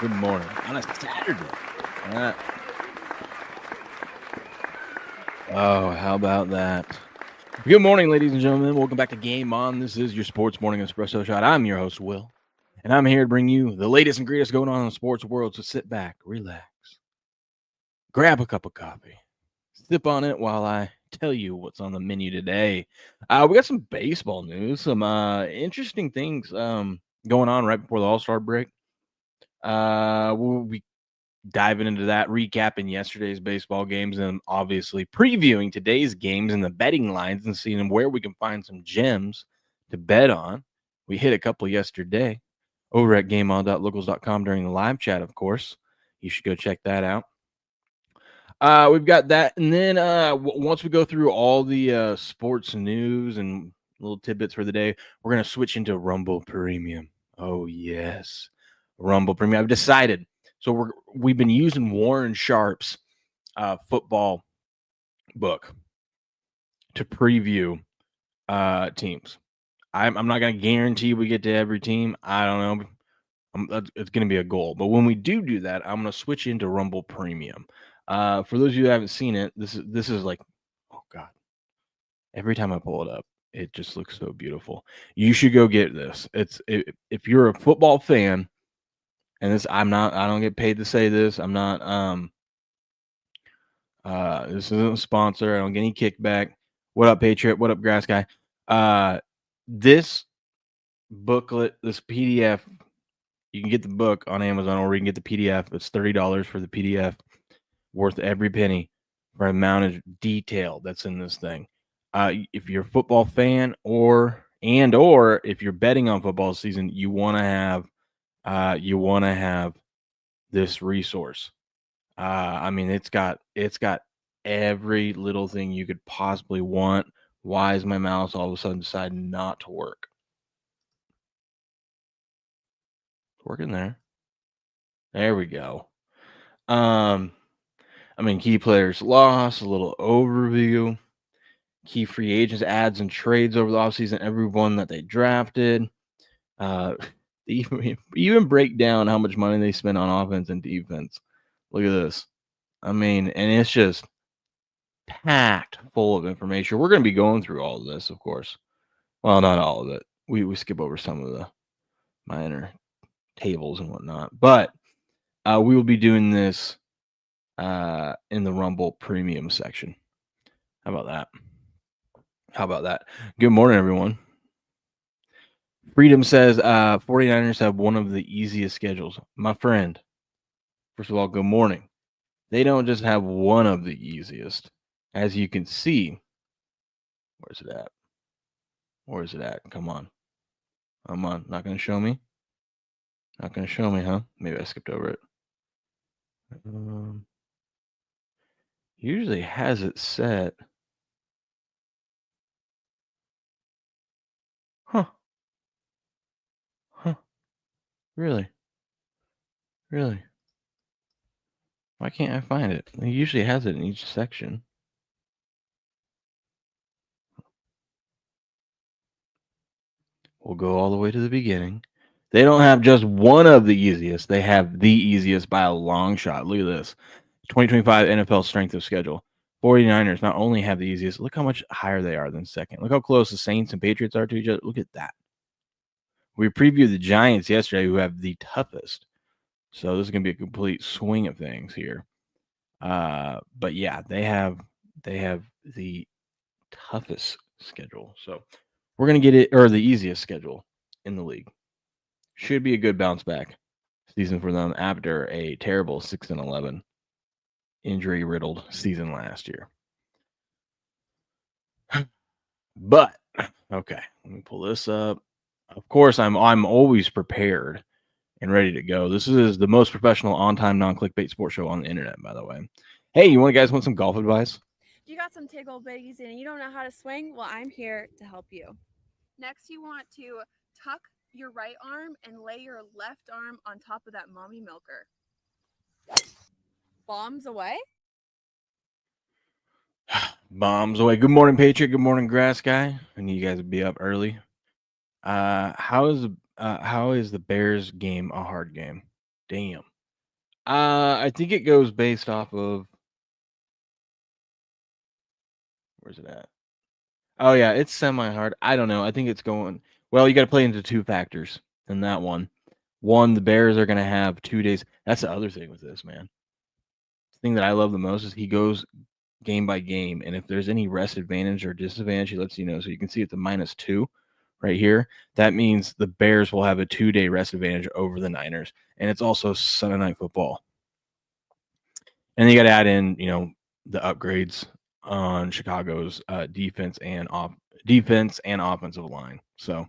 Good morning on a Saturday. Uh, oh, how about that? Good morning, ladies and gentlemen. Welcome back to Game On. This is your Sports Morning Espresso Shot. I'm your host, Will, and I'm here to bring you the latest and greatest going on in the sports world. So sit back, relax, grab a cup of coffee, sip on it while I tell you what's on the menu today. We got some baseball news, some interesting things going on right before the All-Star break. We'll be diving into that, recapping yesterday's baseball games, and obviously previewing today's games and the betting lines and seeing where we can find some gems to bet on. We hit a couple yesterday over at gameon.locals.com during the live chat, of course. You should go check that out. We've got that, and then once we go through all the sports news and little tidbits for the day, we're going to switch into Rumble Premium. Oh, yes. Rumble Premium. I've decided. So we've been using Warren Sharp's football book to preview teams. I'm not going to guarantee we get to every team. I don't know. It's going to be a goal. But when we do that, I'm going to switch into Rumble Premium. For those of you who haven't seen it, this is like, oh God. Every time I pull it up, it just looks so beautiful. You should go get this. If you're a football fan, and I don't get paid to say this. I'm not this isn't a sponsor. I don't get any kickback. What up, Patriot? What up, Grass Guy? This booklet, this PDF, you can get the book on Amazon, or you can get the PDF. It's $30 for the PDF, worth every penny for the amount of detail that's in this thing. If you're a football fan, or if you're betting on football season, you want to have this resource. I mean, it's got every little thing you could possibly want. Why is my mouse all of a sudden deciding not to work? It's working there. There we go. I mean, key players lost, a little overview, key free agents, ads and trades over the offseason, everyone that they drafted. Even break down how much money they spent on offense and defense. Look at this. I mean, and it's just packed full of information. We're going to be going through all of this, of course. Well, not all of it. We skip over some of the minor tables and whatnot, but we will be doing this in the Rumble Premium section. How about that? Good morning, everyone. Freedom says 49ers have one of the easiest schedules. My friend, first of all, good morning. They don't just have one of the easiest. As you can see, where's it at? Where is it at? Come on. Not going to show me? Not going to show me, huh? Maybe I skipped over it. Usually has it set. Huh. Really? Why can't I find it? It usually has it in each section. We'll go all the way to the beginning. They don't have just one of the easiest. They have the easiest by a long shot. Look at this. 2025 NFL strength of schedule. 49ers not only have the easiest, look how much higher they are than second. Look how close the Saints and Patriots are to each other. Look at that. We previewed the Giants yesterday, who have the toughest. So this is going to be a complete swing of things here. But yeah, they have the toughest schedule. So we're going to get it, or the easiest schedule in the league. Should be a good bounce back season for them after a terrible 6-11 injury riddled season last year. But okay, let me pull this up. Of course, I'm always prepared and ready to go. This is the most professional, on-time, non-clickbait sports show on the internet, by the way. Hey, you guys want some golf advice? You got some tickle biggies and you don't know how to swing? Well, I'm here to help you. Next, you want to tuck your right arm and lay your left arm on top of that mommy milker. Bombs away? Bombs away. Good morning, Patriot. Good morning, Grass Guy. I need you guys to be up early. How is the Bears game a hard game? Damn. I think it goes based off of where's it at? Oh yeah, it's semi-hard. I don't know. I think it's going well. You got to play into two factors in that one. One, the Bears are going to have 2 days. That's the other thing with this, man. The thing that I love the most is he goes game by game, and if there's any rest advantage or disadvantage, he lets you know. So you can see it's a -2 right here. That means the Bears will have a 2-day rest advantage over the Niners, and it's also Sunday Night Football. And you got to add in, the upgrades on Chicago's defense and offensive line. So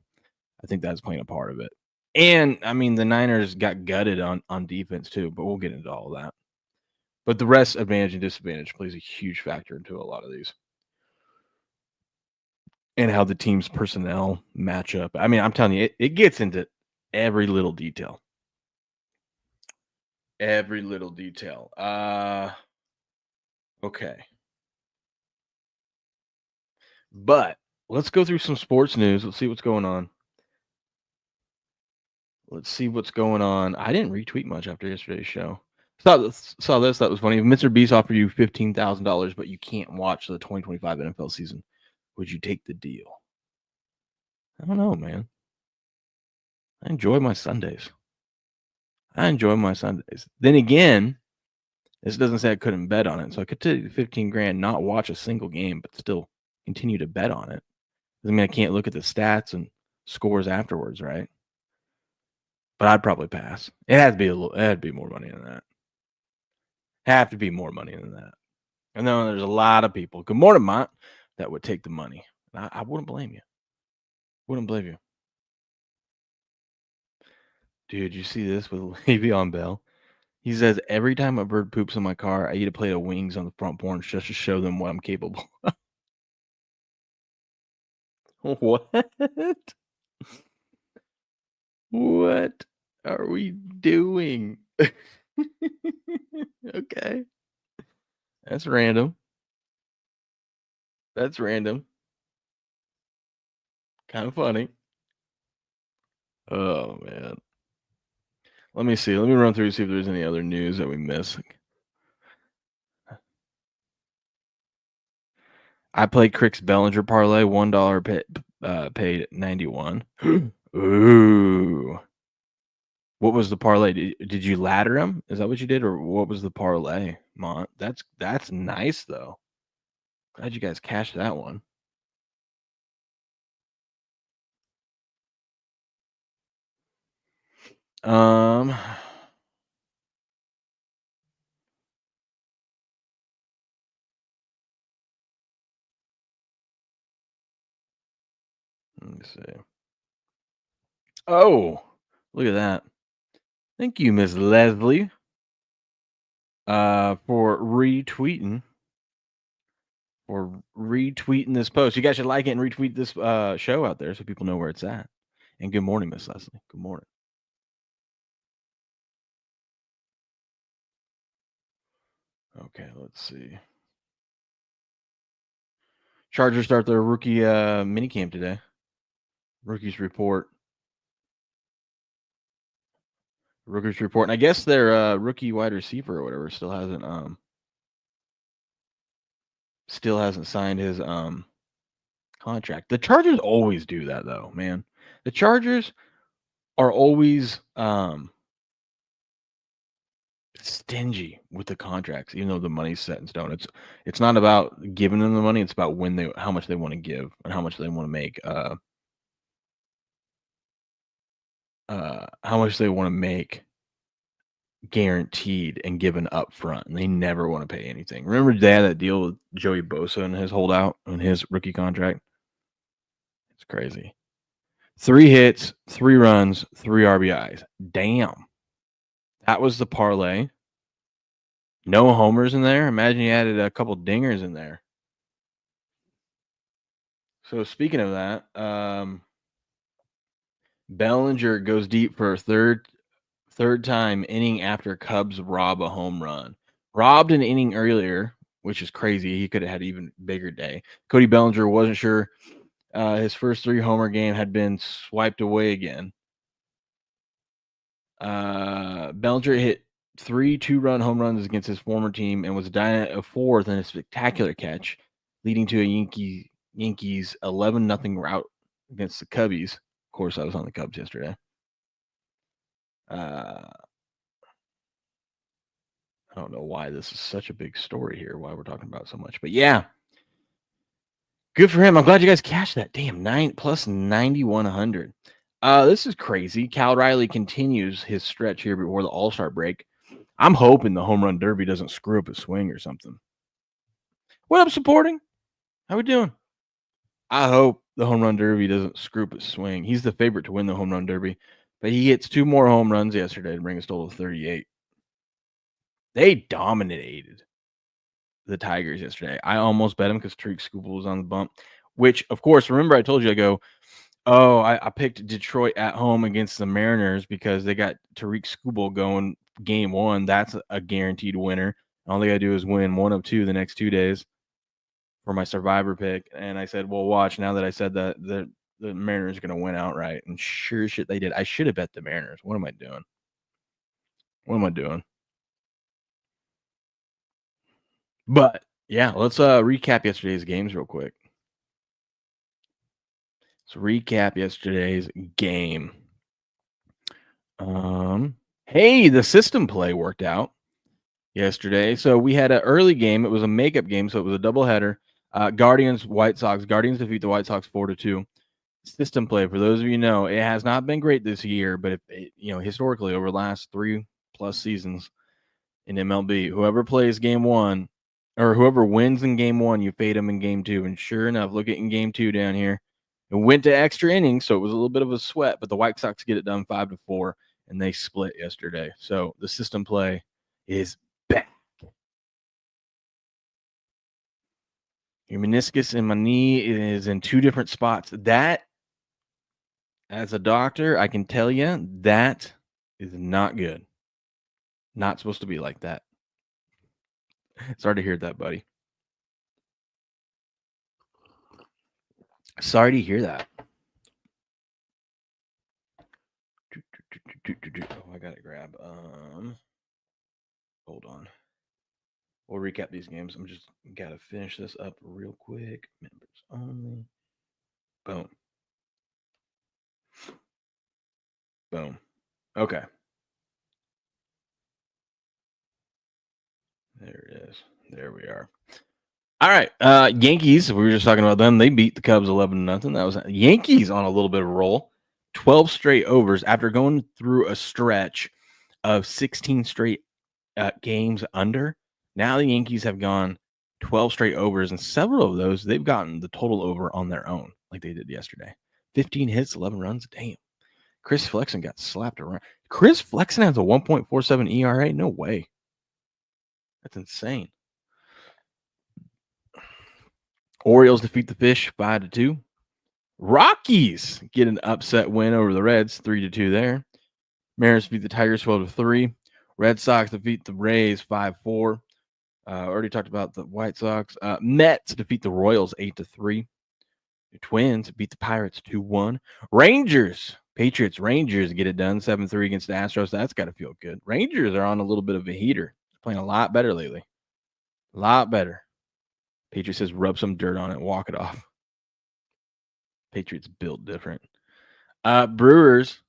I think that's playing a part of it. And I mean, the Niners got gutted on defense too, but we'll get into all of that. But the rest advantage and disadvantage plays a huge factor into a lot of these. And how the team's personnel match up. I mean, I'm telling you, it gets into every little detail. Every little detail. Okay. But let's go through some sports news. Let's see what's going on. Let's see what's going on. I didn't retweet much after yesterday's show. Saw this. That was funny. If Mr. Beast offered you $15,000, but you can't watch the 2025 NFL season, would you take the deal? I don't know, man. I enjoy my Sundays. Then again, this doesn't say I couldn't bet on it. So I could take the 15 grand, not watch a single game, but still continue to bet on it. Doesn't mean I can't look at the stats and scores afterwards, right? But I'd probably pass. It had to be more money than that. Have to be more money than that. I know there's a lot of people. Good morning, Mont, that would take the money. I wouldn't blame you. Wouldn't blame you. Dude, you see this with Le'Veon Bell? He says, every time a bird poops in my car, I eat a plate of wings on the front porch just to show them what I'm capable of. What? What are we doing? Okay. That's random. That's random. Kind of funny. Oh, man. Let me see. Let me run through see if there's any other news that we missed. I played Crick's Bellinger parlay, $1 paid 91. Ooh. What was the parlay? Did you ladder him? Is that what you did, or what was the parlay, Mont? That's nice though. Glad you guys cashed that one. Let me see. Oh, look at that. Thank you, Miss Leslie, for retweeting this post. You guys should like it and retweet this show out there so people know where it's at. And good morning, Miss Leslie. Good morning. Okay, let's see. Chargers start their rookie minicamp today. Rookies report. And I guess their rookie wide receiver or whatever still hasn't signed his contract. The Chargers always do that though, man. The Chargers are always stingy with the contracts, even though the money's set in stone. It's not about giving them the money, it's about how much they want to give and how much they want to make how much they want to make guaranteed and given up front, and they never want to pay anything. Remember they had that deal with Joey Bosa and his holdout on his rookie contract? It's crazy. 3 hits, 3 runs, 3 RBIs. Damn. That was the parlay. No homers in there. Imagine you added a couple dingers in there. So speaking of that, Bellinger goes deep for a third time inning after Cubs rob a home run. Robbed an inning earlier, which is crazy. He could have had an even bigger day. Cody Bellinger wasn't sure his first 3 homer game had been swiped away again. Bellinger hit 3 2-run home runs against his former team and was dying at a fourth in a spectacular catch, leading to a Yankees 11-0 rout against the Cubbies. Of course, I was on the Cubs yesterday. I don't know why this is such a big story here, why we're talking about it so much. But yeah, good for him. I'm glad you guys cashed that. Damn, 9 plus 9,100. This is crazy. Cal Riley continues his stretch here before the All-Star break. I'm hoping the home run derby doesn't screw up his swing or something. What up, supporting? How we doing? I hope the home run derby doesn't screw up his swing. He's the favorite to win the home run derby, but he hits 2 more home runs yesterday to bring his total to 38. They dominated the Tigers yesterday. I almost bet him because Tariq Skubal was on the bump, which, of course, remember I told you, I go, oh, I picked Detroit at home against the Mariners because they got Tariq Skubal going game 1. That's a guaranteed winner. All they got to do is win 1 of 2 the next 2 days for my survivor pick. And I said, well, watch, now that I said that, the Mariners are going to win outright. And sure shit, they did. I should have bet the Mariners. What am I doing? But, yeah, let's recap yesterday's games real quick. Let's recap yesterday's game. Hey, the system play worked out yesterday. So we had an early game. It was a makeup game, so it was a doubleheader. Guardians, White Sox. Guardians defeat the White Sox 4-2. System play, for those of you who know, it has not been great this year, but historically over the last 3+ seasons in MLB, whoever plays game 1 or whoever wins in game 1, you fade them in game 2. And sure enough, look at in game 2 down here. It went to extra innings, so it was a little bit of a sweat, but the White Sox get it done 5-4, and they split yesterday. So the system play is back. Your meniscus in my knee is in 2 different spots. That, as a doctor, I can tell you, that is not good. Not supposed to be like that. Sorry to hear that, buddy. Sorry to hear that. Oh, I gotta grab. Hold on. We'll recap these games. I'm just gotta finish this up real quick. Members only. Boom. Boom. Okay. There it is. There we are. All right. Yankees, we were just talking about them. They beat the Cubs 11-0. That was Yankees on a little bit of a roll. 12 straight overs after going through a stretch of 16 straight games under. Now the Yankees have gone 12 straight overs, and several of those, they've gotten the total over on their own, like they did yesterday. 15 hits, 11 runs. Damn. Chris Flexen got slapped around. Chris Flexen has a 1.47 ERA? No way. That's insane. Orioles defeat the Fish 5-2. Rockies get an upset win over the Reds 3-2 there. Mariners defeat the Tigers 12-3. Red Sox defeat the Rays 5-4. Already talked about the White Sox. Mets defeat the Royals 8-3. The Twins beat the Pirates 2-1. Patriots Rangers get it done 7-3 against the Astros. That's got to feel good. Rangers are on a little bit of a heater. Playing a lot better lately. A lot better. Patriots says rub some dirt on it, walk it off. Patriots built different. Brewers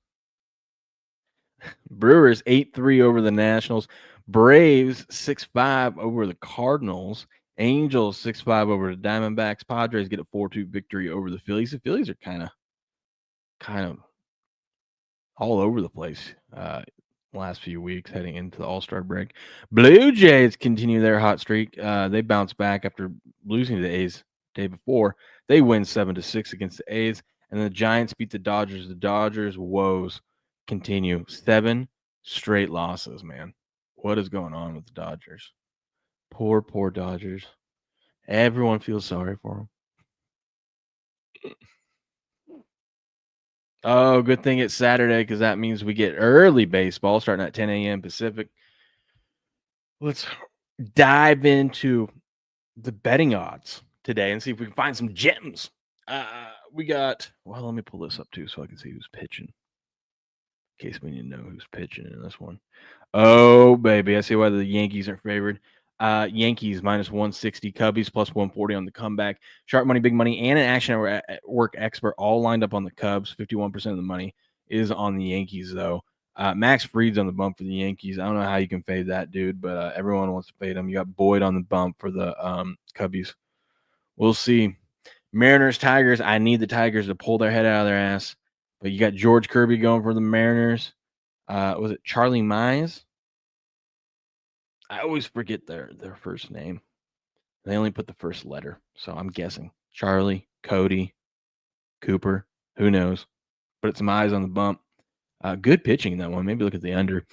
8-3 over the Nationals. Braves 6-5 over the Cardinals. Angels 6-5 over the Diamondbacks. Padres get a 4-2 victory over the Phillies. The Phillies are kind of all over the place last few weeks heading into the All-Star break. Blue Jays continue their hot streak. They bounce back after losing to the A's the day before. They win 7-6 against the A's, and the Giants beat the Dodgers. The Dodgers' woes continue. 7 straight losses, man. What is going on with the Dodgers? Poor Dodgers. Everyone feels sorry for them. Oh, good thing it's Saturday because that means we get early baseball starting at 10 a.m. Pacific. Let's dive into the betting odds today and see if we can find some gems. We got, well, let me pull this up too so I can see who's pitching. in case we need to know who's pitching in this one. Oh, baby. I see why the Yankees are favored. Yankees minus 160, Cubbies plus 140 on the comeback. Sharp money, big money, and an action work expert all lined up on the Cubs. 51% of the money is on the Yankees, though. Max Fried's on the bump for the Yankees. I don't know how you can fade that dude, but everyone wants to fade him. You got Boyd on the bump for the Cubbies. We'll see. Mariners, Tigers. I need the Tigers to pull their head out of their ass. But you got George Kirby going for the Mariners. Was it Charlie Mize? I always forget their first name. They only put the first letter, so I'm guessing Charlie, Cody, Cooper. Who knows? But it's Mize on the bump. Good pitching in that one. Maybe look at the under.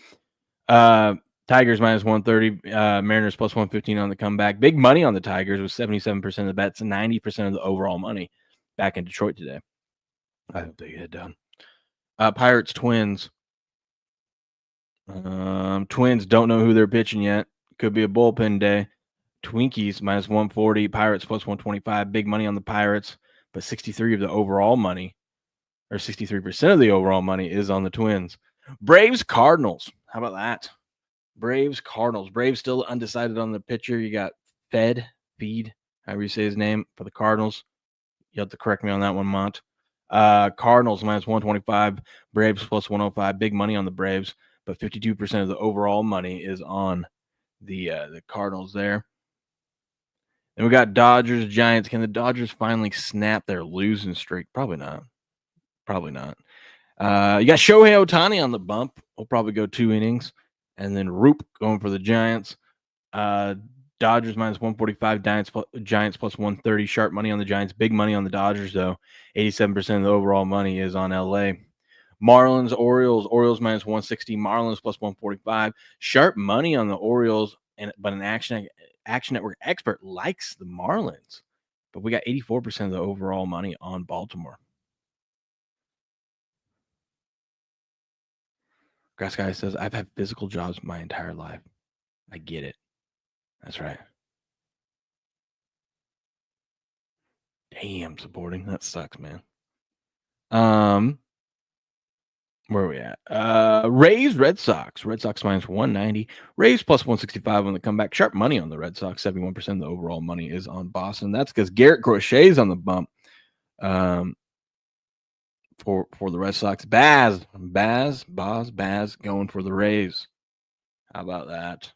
Tigers minus 130. Mariners plus 115 on the comeback. Big money on the Tigers with 77% of the bets and 90% of the overall money back in Detroit today. I hope they get it done. Pirates, Twins. Twins don't know who they're pitching yet. Could be a bullpen day. Twinkies minus 140. Pirates plus 125. Big money on the Pirates, but 63 of the overall money, or 63% of the overall money is on the Twins. Braves, Cardinals. How about that? Braves, Cardinals. Braves still undecided on the pitcher. You got Feed, however you say his name, for the Cardinals. You have to correct me on that one, Mont. Cardinals minus 125. Braves plus 105. Big money on the Braves, but 52% of the overall money is on the Cardinals there. Then we got Dodgers, Giants. Can the Dodgers finally snap their losing streak? Probably not. You got Shohei Ohtani on the bump. We'll probably go 2 innings. And then Roop going for the Giants. Dodgers minus 145. Giants plus 130. Sharp money on the Giants. Big money on the Dodgers, though. 87% of the overall money is on LA. Marlins, Orioles. Orioles minus 160. Marlins plus 145. Sharp money on the Orioles, but an Action Network expert likes the Marlins. But we got 84% of the overall money on Baltimore. Grass Guy says, I've had physical jobs my entire life. I get it. That's right. Damn, supporting. That sucks, man. Where are we at? Rays, Red Sox. Red Sox minus 190. Rays plus 165 on the comeback. Sharp money on the Red Sox. 71% of the overall money is on Boston. That's because Garrett Crochet's on the bump. For the Red Sox. Baz going for the Rays. How about that?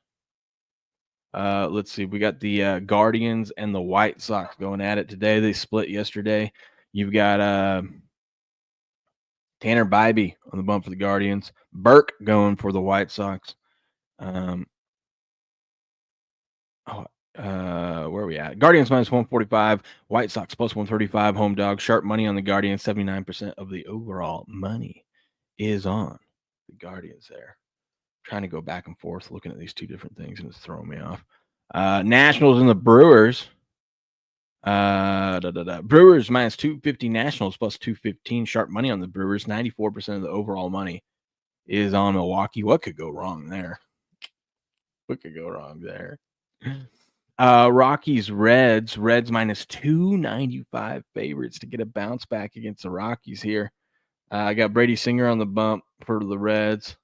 Let's see. We got the Guardians and the White Sox going at it today. They split yesterday. You've got Tanner Bybee on the bump for the Guardians. Burke going for the White Sox. Where are we at? Guardians minus 145. White Sox plus 135. Home dog. Sharp money on the Guardians. 79% of the overall money is on the Guardians there. Trying to go back and forth looking at these two different things, and it's throwing me off. Nationals and the Brewers. Brewers minus 250. Nationals plus 215. Sharp money on the Brewers. 94% of the overall money is on Milwaukee. What could go wrong there? Rockies, Reds minus 295 favorites to get a bounce back against the Rockies here. I got Brady Singer on the bump for the Reds.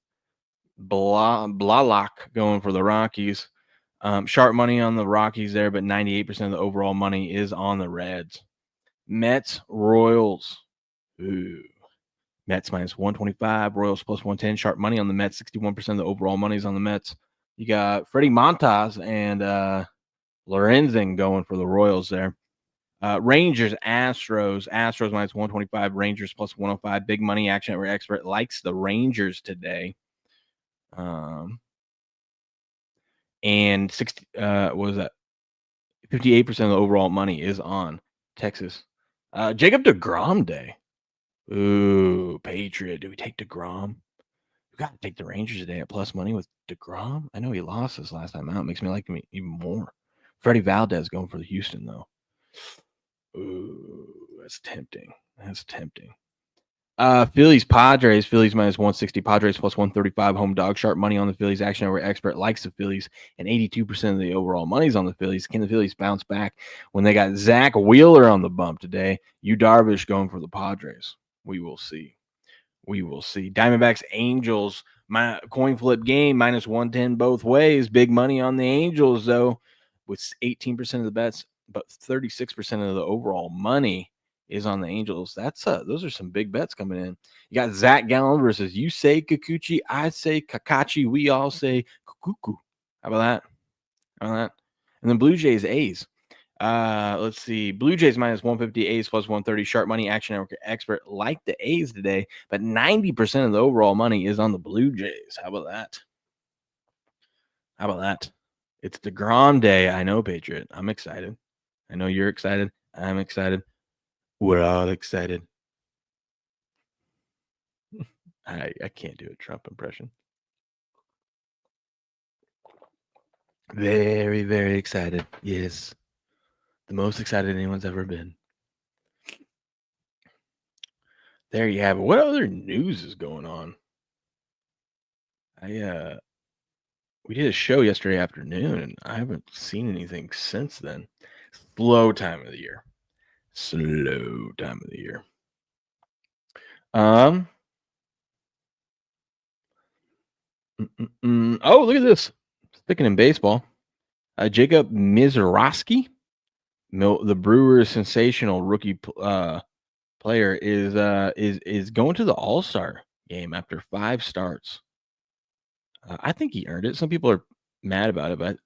Blalock going for the Rockies. Sharp money on the Rockies there, but 98% of the overall money is on the Reds. Mets, Royals. Ooh. Mets minus 125. Royals plus 110. Sharp money on the Mets. 61% of the overall money is on the Mets. You got Freddie Montas and Lorenzen going for the Royals there. Rangers, Astros. Astros minus 125. Rangers plus 105. Big money. Action Network expert likes the Rangers today. And 60, what was that? 58% of the overall money is on Texas. Jacob deGrom day. Ooh, Patriot. Do we take deGrom? We got to take the Rangers today at plus money with deGrom. I know he lost this last time out. Makes me like him even more. Freddie Valdez going for the Houston, though. Ooh, that's tempting. Phillies, Padres. Phillies minus 160. Padres plus 135. Home dog. Sharp money on the Phillies. Action Network expert likes the Phillies, and 82% of the overall money is on the Phillies. Can the Phillies bounce back when they got Zach Wheeler on the bump today? Yu Darvish going for the Padres. We will see. We will see. Diamondbacks, Angels, my coin flip game, minus 110 both ways. Big money on the Angels, though, with 18% of the bets, but 36% of the overall money is on the Angels. Those are some big bets coming in. You got Zach Gallen versus you say Kikuchi, I say Kakachi, we all say Kukuku. How about that? And then Blue Jays, A's. Let's see. Blue Jays minus 150, A's plus 130. Sharp Money Action Network expert like the A's today, but 90% of the overall money is on the Blue Jays. How about that? It's DeGrom Day. I know, Patriot. I'm excited. I know you're excited. I'm excited. We're all excited. I can't do a Trump impression. Very, very excited. Yes. The most excited anyone's ever been. There you have it. What other news is going on? We did a show yesterday afternoon, and I haven't seen anything since then. Slow time of the year. Oh, look at this. Sticking in baseball. Jacob Mizorowski, the Brewers' sensational rookie player, is going to the All-Star game after 5 starts. I think he earned it. Some people are mad about it, but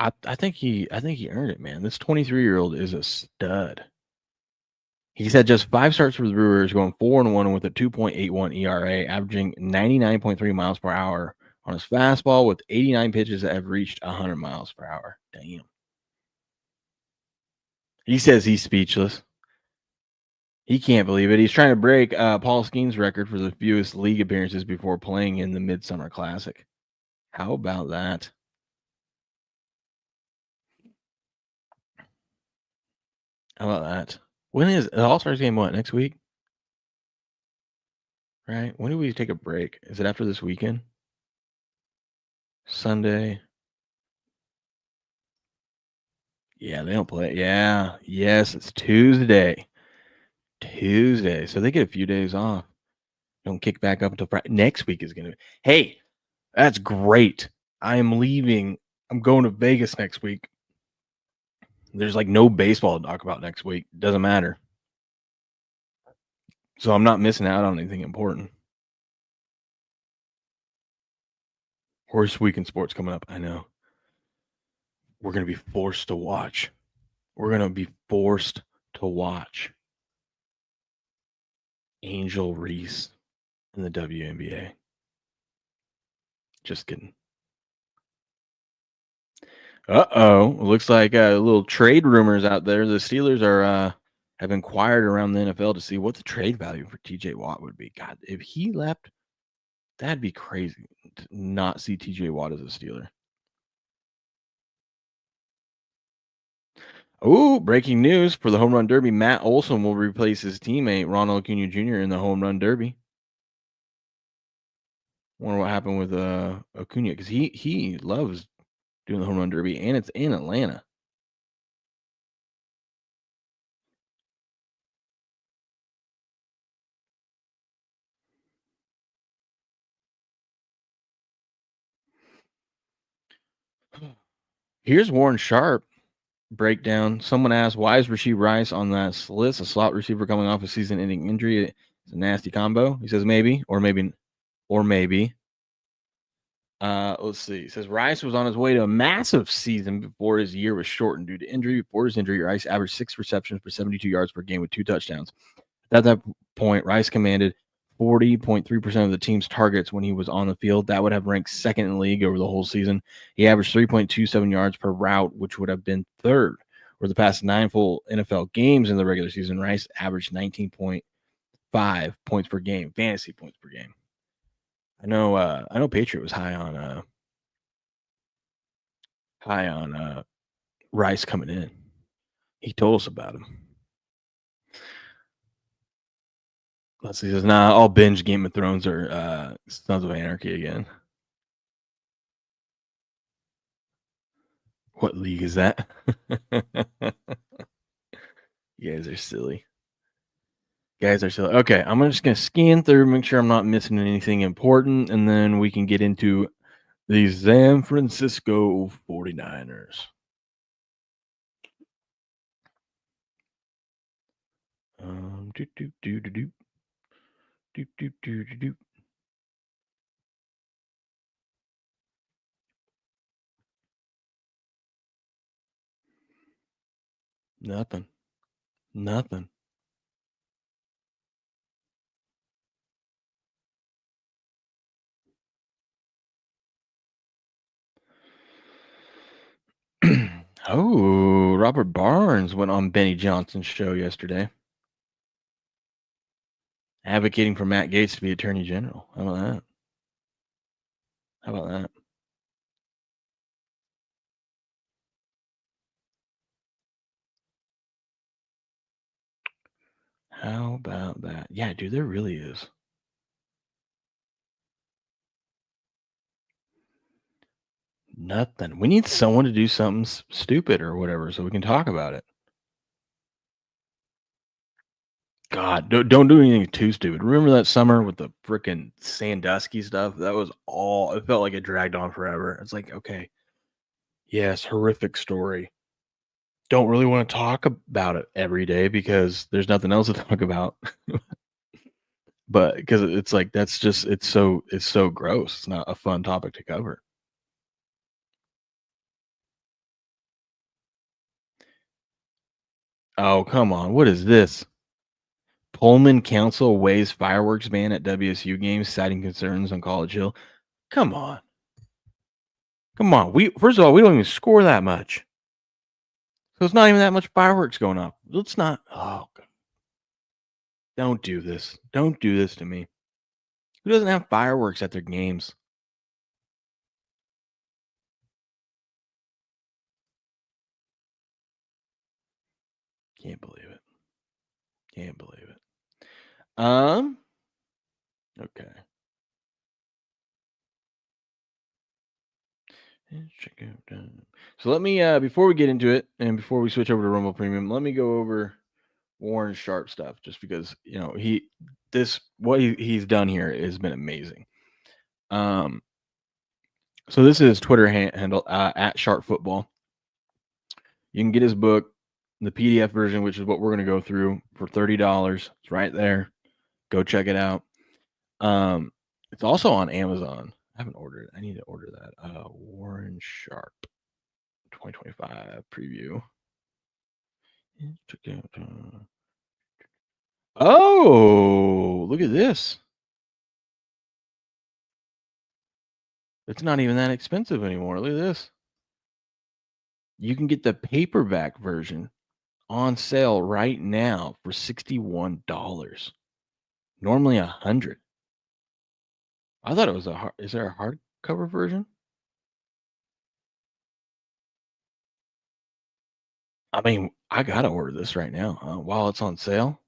I think he earned it, man. This 23-year-old is a stud. He's had just 5 starts for the Brewers, going 4-1 with a 2.81 ERA, averaging 99.3 miles per hour on his fastball, with 89 pitches that have reached 100 miles per hour. Damn. He says he's speechless. He can't believe it. He's trying to break Paul Skeen's record for the fewest league appearances before playing in the Midsummer Classic. How about that? When is the All-Stars game? What, next week? Right? When do we take a break? Is it after this weekend? Sunday? Yeah, they don't play. Yeah. Yes, it's Tuesday. So they get a few days off. Don't kick back up until Friday. Next week is going to. Hey, that's great. I am leaving. I'm going to Vegas next week. There's like no baseball to talk about next week. Doesn't matter. So I'm not missing out on anything important. Worst week in sports coming up. I know. We're going to be forced to watch. Angel Reese in the WNBA. Just kidding. Uh-oh. Looks like little trade rumors out there. The Steelers have inquired around the NFL to see what the trade value for TJ Watt would be. God, if he left, that'd be crazy to not see TJ Watt as a Steeler. Oh, breaking news for the Home Run Derby. Matt Olson will replace his teammate Ronald Acuna Jr. in the Home Run Derby. Wonder what happened with Acuna, because he loves doing the Home Run Derby, and it's in Atlanta. Here's Warren Sharp breakdown. Someone asked, why is Rashee Rice on that list? A slot receiver coming off a season-ending injury. It's a nasty combo. He says maybe. Let's see. He says Rice was on his way to a massive season before his year was shortened due to injury. Before his injury, Rice averaged 6 receptions for 72 yards per game with 2 touchdowns. At that point, Rice commanded 40.3% of the team's targets when he was on the field. That would have ranked second in the league over the whole season. He averaged 3.27 yards per route, which would have been third. Over the past 9 full NFL games in the regular season, Rice averaged 19.5 points per game, fantasy points per game. I know Patriot was high on Rice coming in. He told us about him. Let's see. He says, nah, I'll binge Game of Thrones or Sons of Anarchy again. What league is that? You guys are silly. Okay, I'm just going to scan through, make sure I'm not missing anything important, and then we can get into the San Francisco 49ers. Do, do, do, do, do. Do, do, do, do, do. Nothing. Oh, Robert Barnes went on Benny Johnson's show yesterday, advocating for Matt Gaetz to be Attorney General. How about that? How about that? How about that? Yeah, dude, there really is. Nothing. We need someone to do something stupid or whatever so we can talk about it. God, don't do anything too stupid. Remember that summer with the freaking Sandusky stuff? That was all, it felt like it dragged on forever. It's like, okay, yes, horrific story. Don't really want to talk about it every day because there's nothing else to talk about. But because it's like, that's just, it's so gross. It's not a fun topic to cover. Oh, come on. What is this? Pullman Council weighs fireworks ban at WSU games, citing concerns on College Hill. Come on. First of all, we don't even score that much. So it's not even that much fireworks going off. Let's not. Oh, God. Don't do this. Don't do this to me. Who doesn't have fireworks at their games? Can't believe it. Okay. So let me before we get into it and before we switch over to Rumble Premium, let me go over Warren Sharp stuff just because, what he's done here has been amazing. So this is his Twitter handle at Sharp Football. You can get his book, the PDF version, which is what we're going to go through, for $30. It's right there. Go check it out. It's also on Amazon. I haven't ordered it. I need to order that. Warren Sharp 2025 preview. Oh, look at this. It's not even that expensive anymore. Look at this. You can get the paperback version on sale right now for $61. Normally $100. I thought it was is there a hardcover version? I mean, I gotta order this right now while it's on sale.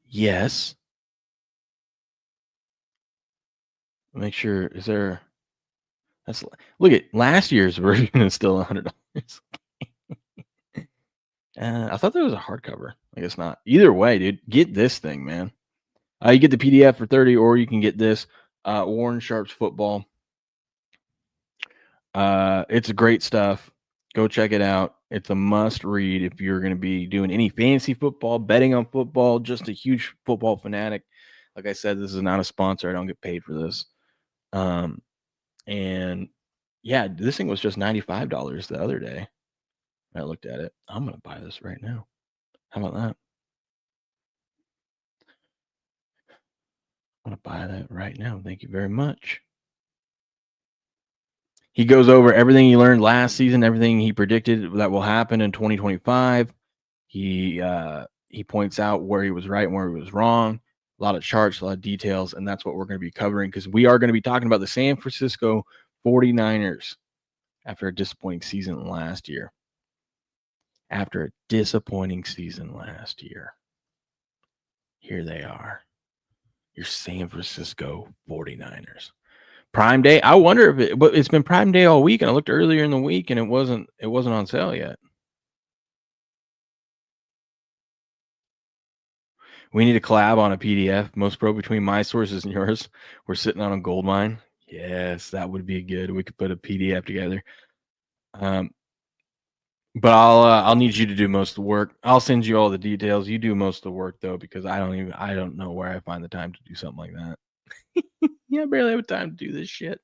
Yes. Make sure. Is there? Look at last year's version is still $100. I thought there was a hardcover. I guess not. Either way, dude, get this thing, man. You get the PDF for $30, or you can get this Warren Sharp's Football. It's great stuff. Go check it out. It's a must read if you're going to be doing any fantasy football, betting on football, just a huge football fanatic. Like I said, this is not a sponsor. I don't get paid for this. And yeah, this thing was just $95 the other day. I looked at it. I'm going to buy this right now. How about that? I'm going to buy that right now. Thank you very much. He goes over everything he learned last season, everything he predicted that will happen in 2025. He points out where he was right and where he was wrong. A lot of charts, a lot of details, and that's what we're going to be covering because we are going to be talking about the San Francisco 49ers after a disappointing season last year. Here they are, your San Francisco 49ers. Prime Day. I wonder if it's been Prime Day all week, and I looked earlier in the week, and it wasn't on sale yet. We need to collab on a PDF, Most Pro, between my sources and yours. We're sitting on a gold mine. Yes, that would be good. We could put a PDF together. But I'll need you to do most of the work. I'll send you all the details. You do most of the work though, because I don't know where I find the time to do something like that. Yeah, I barely have time to do this shit.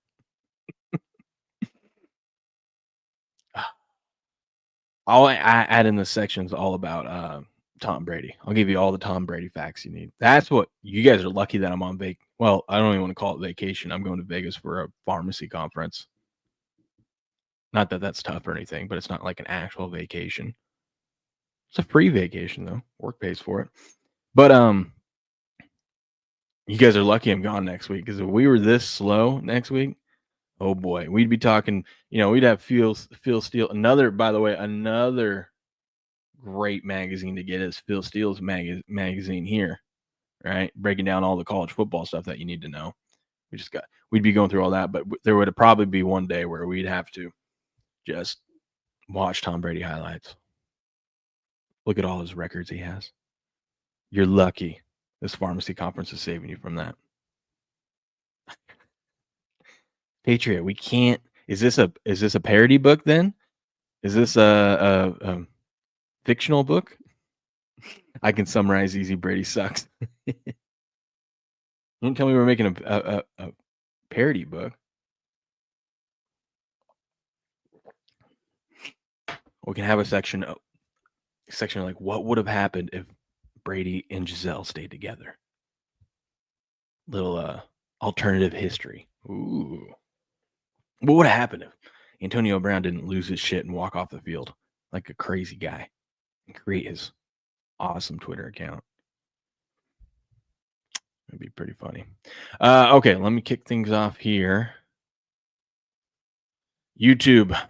I'll add in the sections all about Tom Brady. I'll give you all the Tom Brady facts you need. That's what you guys are lucky that I'm on Well, I don't even want to call it vacation. I'm going to Vegas for a pharmacy conference. Not that that's tough or anything, but it's not like an actual vacation. It's a free vacation though. Work pays for it. But you guys are lucky I'm gone next week, because if we were this slow next week, oh boy, we'd be talking. We'd have Phil Steele. By the way, another great magazine to get is Phil Steele's magazine here, right? Breaking down all the college football stuff that you need to know. We'd be going through all that, but there would probably be one day where we'd have to just watch Tom Brady highlights. Look at all his records he has. You're lucky this pharmacy conference is saving you from that. Patriot, we can't. Is this a parody book then? Is this a fictional book? I can summarize easy. Brady sucks. You didn't tell me we were making a parody book. We can have a section like what would have happened if Brady and Giselle stayed together. Little alternative history. Ooh. What would have happened if Antonio Brown didn't lose his shit and walk off the field like a crazy guy and create his awesome Twitter account? It'd be pretty funny. Okay, let me kick things off here. YouTube,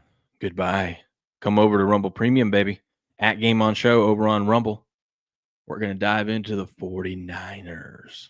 goodbye. Come over to Rumble Premium, baby. At Game On Show over on Rumble. We're going to dive into the 49ers.